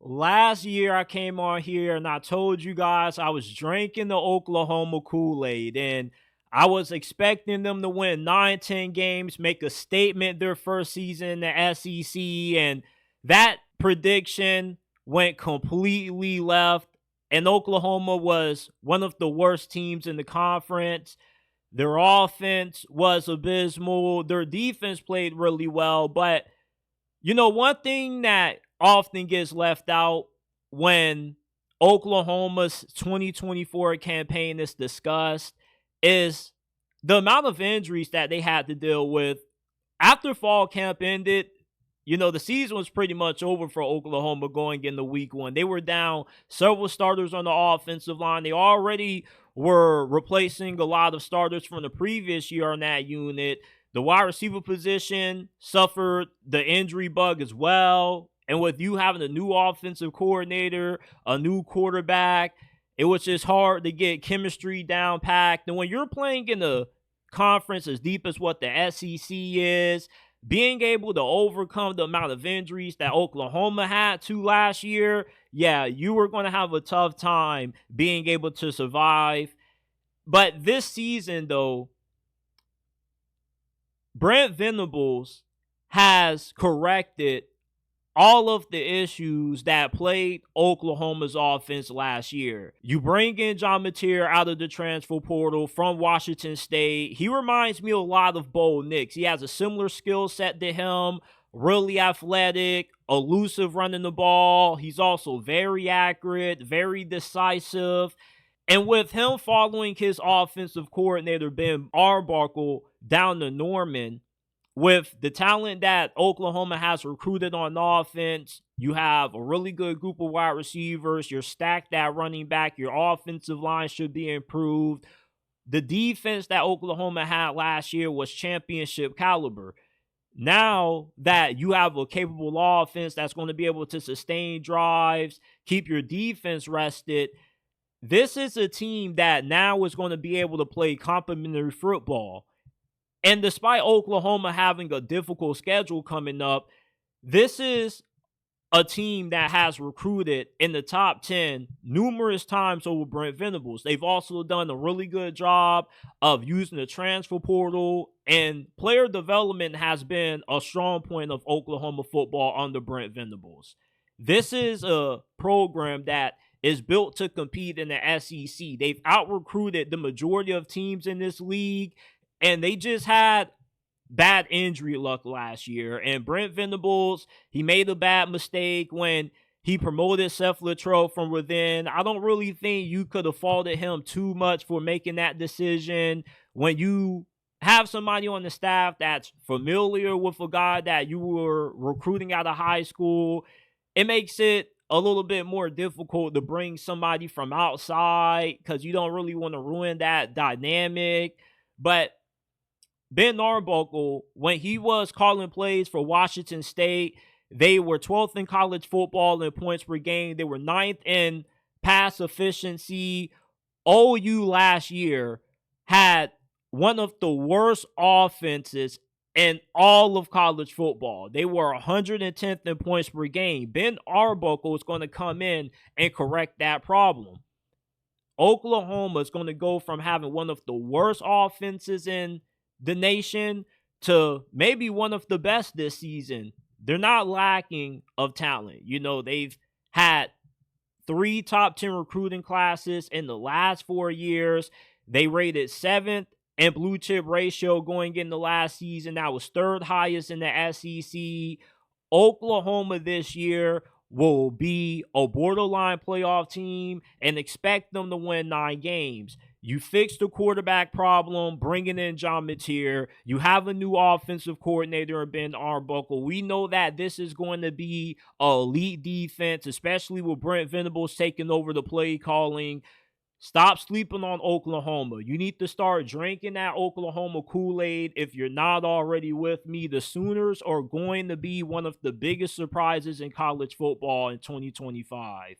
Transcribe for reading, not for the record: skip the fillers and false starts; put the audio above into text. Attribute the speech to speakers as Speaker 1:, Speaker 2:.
Speaker 1: Last year I came on here and I told you guys I was drinking the Oklahoma Kool-Aid, and I was expecting them to win 9, 10 games, make a statement their first season in the SEC, and that prediction went completely left. And Oklahoma was one of the worst teams in the conference. Their offense was abysmal. Their defense played really well, but one thing that often gets left out when Oklahoma's 2024 campaign is discussed is the amount of injuries that they had to deal with. After fall camp ended, the season was pretty much over for Oklahoma going into week one. They were down several starters on the offensive line. They already were replacing a lot of starters from the previous year on that unit. The wide receiver position suffered the injury bug as well. And with you having a new offensive coordinator, a new quarterback, it was just hard to get chemistry down packed. And when you're playing in a conference as deep as what the SEC is, being able to overcome the amount of injuries that Oklahoma had to last year, yeah, you were going to have a tough time being able to survive. But this season, though, Brent Venables has corrected all of the issues that plagued Oklahoma's offense last year. You bring in John Mateer out of the transfer portal from Washington State. He reminds me a lot of Bo Nix. He has a similar skill set to him, really athletic, elusive running the ball. He's also very accurate, very decisive. And with him following his offensive coordinator, Ben Arbuckle, down to Norman, with the talent that Oklahoma has recruited on offense, you have a really good group of wide receivers. You're stacked at running back. Your offensive line should be improved. The defense that Oklahoma had last year was championship caliber. Now that you have a capable offense that's going to be able to sustain drives, keep your defense rested, this is a team that now is going to be able to play complementary football. And despite Oklahoma having a difficult schedule coming up, this is a team that has recruited in the top 10 numerous times over Brent Venables. They've also done a really good job of using the transfer portal, and player development has been a strong point of Oklahoma football under Brent Venables. This is a program that is built to compete in the SEC. They've out-recruited the majority of teams in this league, and they just had bad injury luck last year. And Brent Venables, he made a bad mistake when he promoted Seth Littrell from within. I don't really think you could have faulted him too much for making that decision. When you have somebody on the staff that's familiar with a guy that you were recruiting out of high school, it makes it a little bit more difficult to bring somebody from outside because you don't really want to ruin that dynamic. But Ben Arbuckle, when he was calling plays for Washington State, they were 12th in college football in points per game. They were 9th in pass efficiency. OU last year had one of the worst offenses in all of college football. They were 110th in points per game. Ben Arbuckle is going to come in and correct that problem. Oklahoma is going to go from having one of the worst offenses in the nation to maybe one of the best this season. They're not lacking of talent. They've had 3 top 10 recruiting classes in the last 4 years. They rated 7th in blue chip ratio going into last season. That was 3rd highest in the SEC. Oklahoma this year will be a borderline playoff team and expect them to win 9 games. You fix the quarterback problem, bringing in John Mateer. You have a new offensive coordinator in Ben Arbuckle. We know that this is going to be an elite defense, especially with Brent Venables taking over the play calling. Stop sleeping on Oklahoma. You need to start drinking that Oklahoma Kool-Aid if you're not already with me. The Sooners are going to be one of the biggest surprises in college football in 2025.